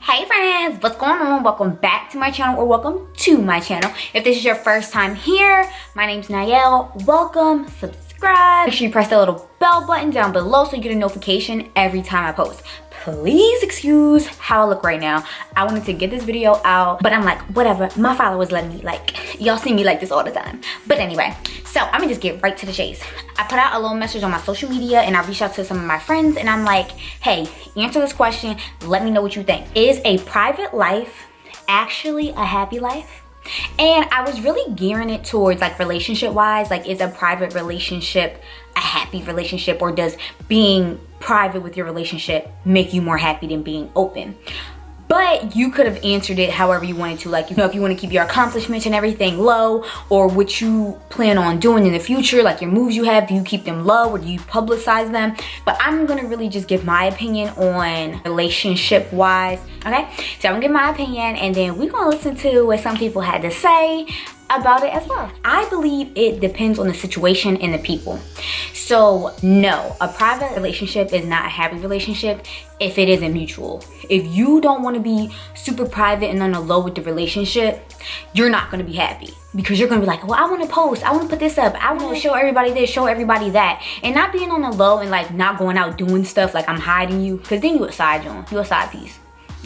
Hey friends, what's going on? Welcome back to my channel, or welcome to my channel. If this is your first time here, my name's Nayel. Welcome, subscribe. Make sure you press that little bell button down below so you get a notification every time I post. Please excuse how I look right now. I wanted to get this video out, but I'm like, whatever, my followers let me, like, y'all see me like this all the time. But anyway, so I'm gonna just get right to the chase. I put out a little message on my social media and I reached out to some of my friends and I'm like, hey, answer this question, let me know what you think. Is a private life actually a happy life? And I was really gearing it towards like relationship wise, like is a private relationship a happy relationship, or does being private with your relationship make you more happy than being open? But you could have answered it however you wanted to. Like, you know, if you want to keep your accomplishments and everything low, or what you plan on doing in the future, like your moves you have, do you keep them low or do you publicize them? But I'm gonna really just give my opinion on relationship wise, okay? So I'm gonna give my opinion and then we're gonna listen to what some people had to say about it as well. I believe it depends on the situation and the people. So no, a private relationship is not a happy relationship if it isn't mutual. If you don't want to be super private and on the low with the relationship, you're not going to be happy, because you're going to be like, well, I want to post, I want to put this up, I want to show everybody this, show everybody that, and not being on the low and like not going out doing stuff like I'm hiding you, because then you a side joint, you a side piece,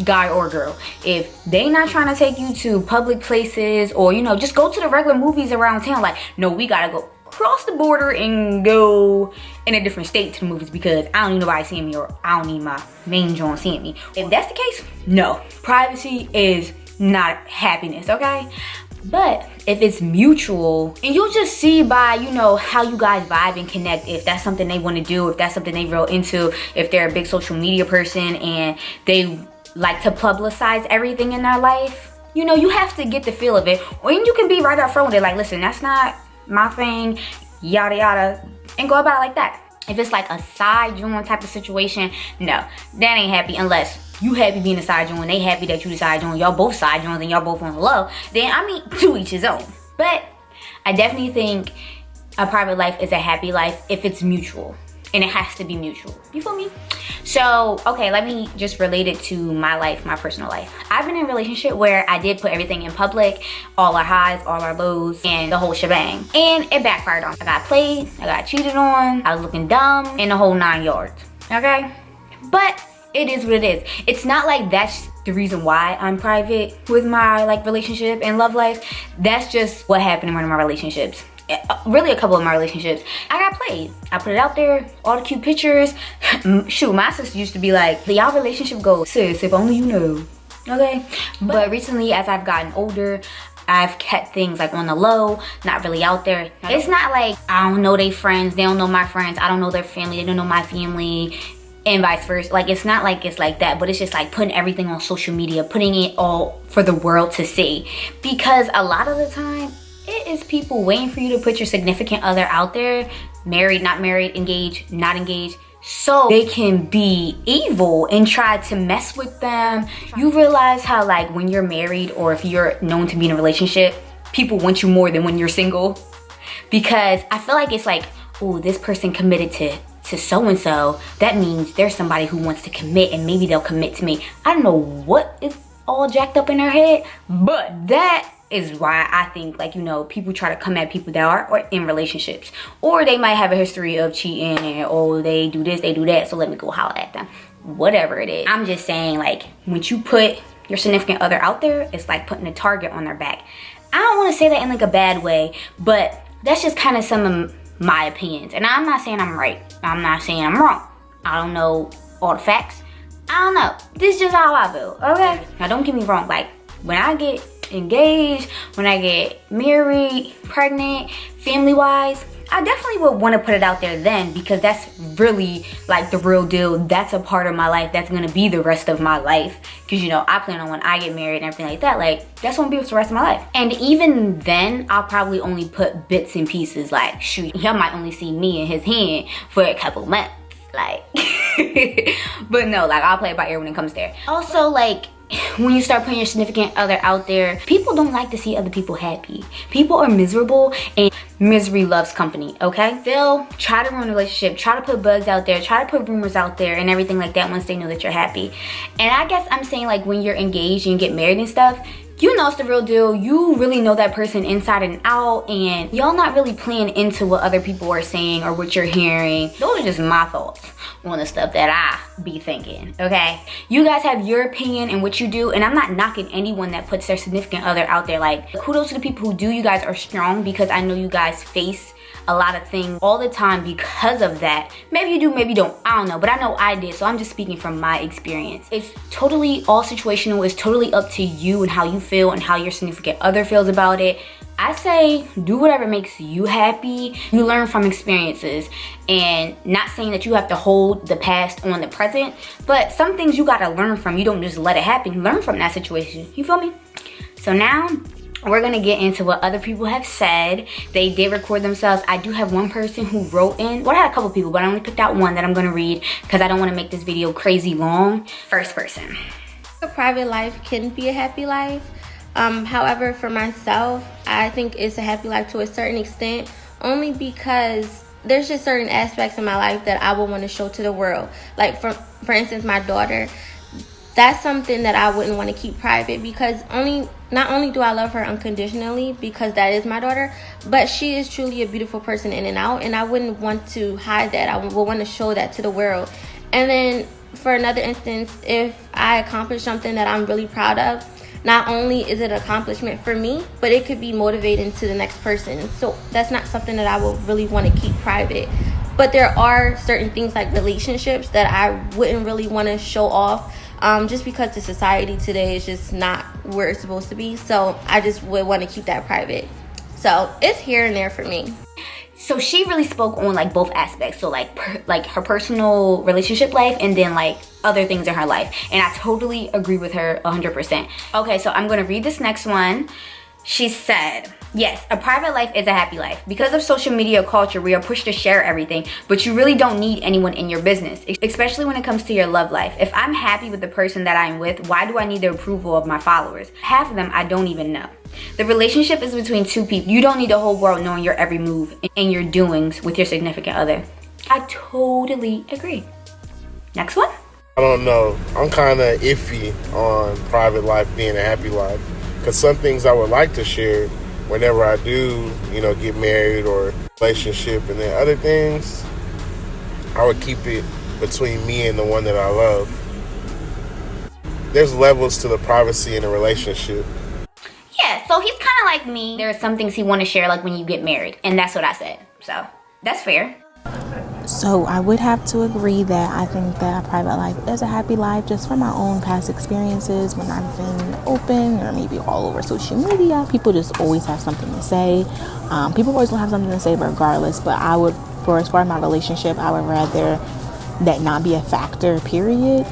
guy or girl. If they not trying to take you to public places, or you know, just go to the regular movies around town, like, no, we gotta go cross the border and go in a different state to the movies because I don't need nobody seeing me, or I don't need my main joint seeing me. If that's the case, no, privacy is not happiness, okay? But if it's mutual, and you'll just see by, you know, how you guys vibe and connect, if that's something they want to do, if that's something they real into, if they're a big social media person and they like to publicize everything in their life, you know, you have to get the feel of it. Or you can be right up front with it, like, listen, that's not my thing, yada yada, and go about it like that. If it's like a side joint type of situation, no, that ain't happy. Unless you happy being a side joint, they happy that you the side joint, y'all both side joints and y'all both on the low, then I mean, to each his own. But I definitely think a private life is a happy life if it's mutual, and it has to be mutual. You feel me? So, okay, let me just relate it to my life, my personal life. I've been in a relationship where I did put everything in public, all our highs, all our lows, and the whole shebang. And it backfired on me. I got played, I got cheated on, I was looking dumb, and the whole 9 yards, okay? But it is what it is. It's not like that's the reason why I'm private with my like relationship and love life. That's just what happened in one of my relationships. Really a couple of my relationships. I got played. I put it out there, all the cute pictures. Shoot, my sister used to be like, y'all relationship goes, sis, if only you knew, okay? But recently, as I've gotten older, I've kept things like on the low, not really out there. It's not like I don't know they friends, they don't know my friends, I don't know their family, they don't know my family, and vice versa. Like, it's not like it's like that, but it's just like putting everything on social media, putting it all for the world to see. Because a lot of the time, it is people waiting for you to put your significant other out there, married, not married, engaged, not engaged, so they can be evil and try to mess with them. You realize how, like, when you're married or if you're known to be in a relationship, people want you more than when you're single. Because I feel like it's like, oh, this person committed to so-and-so, that means there's somebody who wants to commit and maybe they'll commit to me. I don't know what is all jacked up in their head, but that is why I think, like, you know, people try to come at people that are or in relationships, or they might have a history of cheating and, oh, they do this, they do that, so let me go holler at them. Whatever it is. I'm just saying, like, when you put your significant other out there, it's like putting a target on their back. I don't want to say that in like a bad way, but that's just kind of some of my opinions. And I'm not saying I'm right. I'm not saying I'm wrong. I don't know all the facts. I don't know. This is just how I feel, okay? Now, don't get me wrong. Like, when I get engaged, when I get married, pregnant, family-wise, I definitely would want to put it out there then, because that's really like the real deal. That's a part of my life that's going to be the rest of my life. Because, you know, I plan on when I get married and everything like that, like, that's going to be with the rest of my life. And even then, I'll probably only put bits and pieces. Like, shoot, he might only see me and his hand for a couple months. Like, but no, like, I'll play it by ear when it comes there. Also, like, when you start putting your significant other out there, people don't like to see other people happy. People are miserable, and misery loves company, okay? They'll try to ruin a relationship, try to put bugs out there, try to put rumors out there and everything like that once they know that you're happy. And I guess I'm saying, like, when you're engaged and you get married and stuff, you know it's the real deal. You really know that person inside and out, and y'all not really playing into what other people are saying or what you're hearing. Those are just my thoughts on the stuff that I be thinking, okay? You guys have your opinion and what you do, and I'm not knocking anyone that puts their significant other out there. Like, kudos to the people who do. You guys are strong, because I know you guys face a lot of things all the time because of that. Maybe you do, maybe you don't, I don't know, but I know I did, so I'm just speaking from my experience. It's totally all situational. It's totally up to you and how you feel and how your significant other feels about it. I say do whatever makes you happy. You learn from experiences, and not saying that you have to hold the past on the present, but some things you gotta learn from. You don't just let it happen. Learn from that situation. You feel me? So now we're gonna get into what other people have said. They did record themselves. I do have one person who wrote in. Well, I had a couple people, but I only picked out one that I'm gonna read because I don't want to make this video crazy long. First person. A private life can be a happy life. However, for myself, I think it's a happy life to a certain extent, only because there's just certain aspects of my life that I would want to show to the world. Like, for instance, my daughter. That's something that I wouldn't want to keep private, because not only do I love her unconditionally, because that is my daughter, but she is truly a beautiful person in and out, and I wouldn't want to hide that. I would want to show that to the world. And then for another instance, if I accomplish something that I'm really proud of, not only is it an accomplishment for me, but it could be motivating to the next person. So that's not something that I would really want to keep private. But there are certain things like relationships that I wouldn't really want to show off, just because the society today is just not where it's supposed to be. So I just would want to keep that private. So it's here and there for me. So she really spoke on like both aspects. So like her personal relationship life, and then like other things in her life. And I totally agree with her 100%. Okay, so I'm gonna read this next one. She said, yes, a private life is a happy life. Because of social media culture, we are pushed to share everything, but you really don't need anyone in your business, especially when it comes to your love life. If I'm happy with the person that I'm with, why do I need the approval of my followers? Half of them I don't even know. The relationship is between two people. You don't need the whole world knowing your every move and your doings with your significant other. I totally agree. Next one. I don't know. I'm kind of iffy on private life being a happy life. Because some things I would like to share whenever I do, get married or relationship. And then other things, I would keep it between me and the one that I love. There's levels to the privacy in a relationship. Yeah, so he's kind of like me. There are some things he want to share, like when you get married. And that's what I said. So that's fair. So I would have to agree that I think that a private life is a happy life, just from my own past experiences when I've been open or maybe all over social media. People just always have something to say. People always will have something to say regardless, but as far as my relationship, I would rather that not be a factor, period.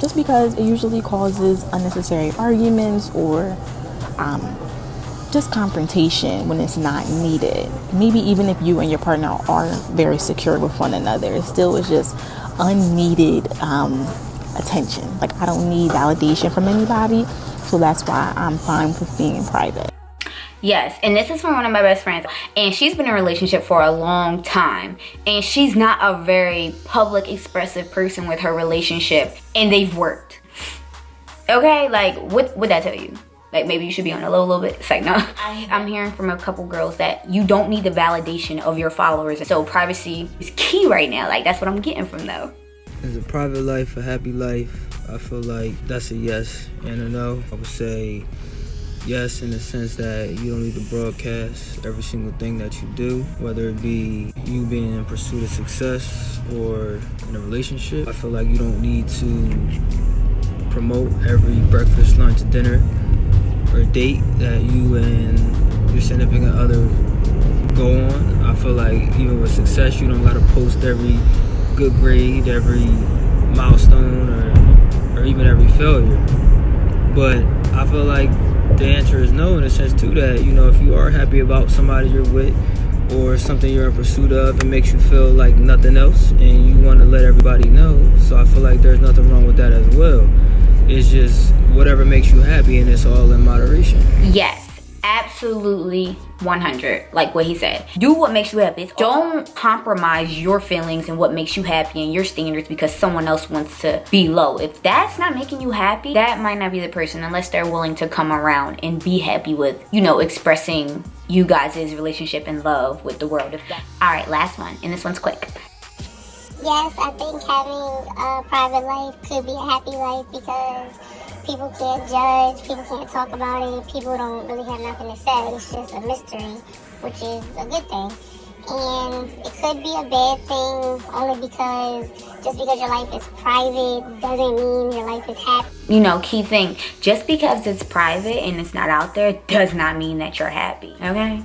Just because it usually causes unnecessary arguments or just confrontation when it's not needed. Maybe even if you and your partner are very secure with one another, it still is just unneeded attention. Like, I don't need validation from anybody, so that's why I'm fine with being in private. Yes, and this is from one of my best friends, and she's been in a relationship for a long time, and she's not a very public, expressive person with her relationship, and they've worked. Okay, like, what would that tell you? Like, maybe you should be on a little bit. It's like, no. I'm hearing from a couple girls that you don't need the validation of your followers. So privacy is key right now. Like, that's what I'm getting from though. Is a private life a happy life? I feel like that's a yes and a no. I would say yes in the sense that you don't need to broadcast every single thing that you do, whether it be you being in pursuit of success or in a relationship. I feel like you don't need to promote every breakfast, lunch, dinner, or date that you and your significant other go on. I feel like even with success, you don't gotta post every good grade, every milestone, or even every failure. But I feel like the answer is no, in a sense too, that if you are happy about somebody you're with or something you're in pursuit of, it makes you feel like nothing else, and you want to let everybody know. So I feel like there's nothing wrong with that as well. It's just whatever makes you happy, and it's all in moderation. Yes, absolutely 100. Like what he said. Do what makes you happy. Don't compromise your feelings and what makes you happy and your standards because someone else wants to be low. If that's not making you happy, that might not be the person unless they're willing to come around and be happy with, you know, expressing you guys' relationship and love with the world. Alright, last one. And this one's quick. Yes, I think having a private life could be a happy life because people can't judge, people can't talk about it, people don't really have nothing to say. It's just a mystery, which is a good thing. And it could be a bad thing only because just because your life is private doesn't mean your life is happy. You know, key thing, just because it's private and it's not out there does not mean that you're happy, okay?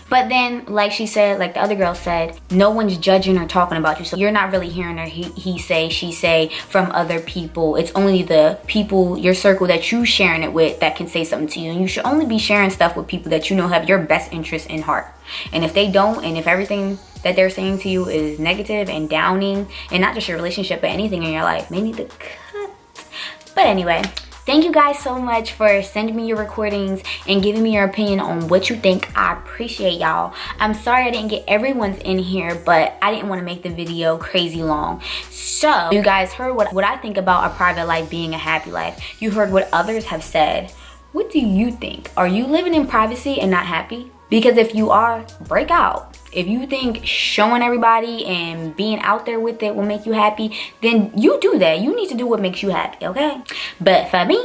But then, like she said, like the other girl said, no one's judging or talking about you. So you're not really hearing her he say, she say from other people. It's only the people, your circle that you sharing it with that can say something to you. And you should only be sharing stuff with people that you know have your best interest in heart. And if they don't, and if everything that they're saying to you is negative and downing, and not just your relationship, but anything in your life, they need to cut. But anyway, thank you guys so much for sending me your recordings and giving me your opinion on what you think. I appreciate y'all. I'm sorry I didn't get everyone's in here, but I didn't want to make the video crazy long. So you guys heard what I think about a private life being a happy life. You heard what others have said. What do you think? Are you living in privacy and not happy? Because if you are, break out. If you think showing everybody and being out there with it will make you happy, then you do that. You need to do what makes you happy, okay? But for me,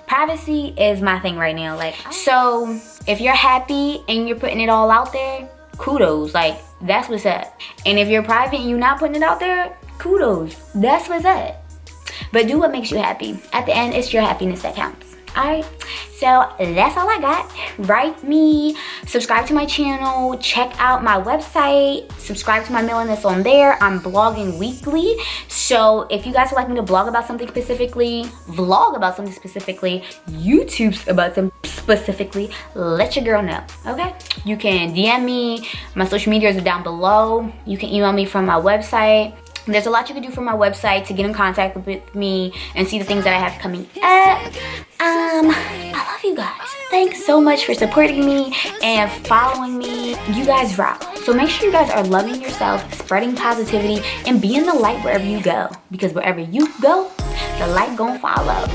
privacy is my thing right now. Like, so if you're happy and you're putting it all out there, kudos. Like, that's what's up. And if you're private and you're not putting it out there, kudos. That's what's up. But do what makes you happy. At the end, it's your happiness that counts. Alright, so that's all I got. Write me, subscribe to my channel, check out my website, subscribe to my mailing list on there. I'm blogging weekly, so if you guys would like me to blog about something specifically, vlog about something specifically, YouTube about something specifically, let your girl know, okay? You can DM me, my social medias are down below. You can email me from my website. There's a lot you can do from my website to get in contact with me and see the things that I have coming up. I love you guys. Thanks so much for supporting me and following me. You guys rock. So make sure you guys are loving yourself, spreading positivity, and being the light wherever you go. Because wherever you go, the light gonna follow.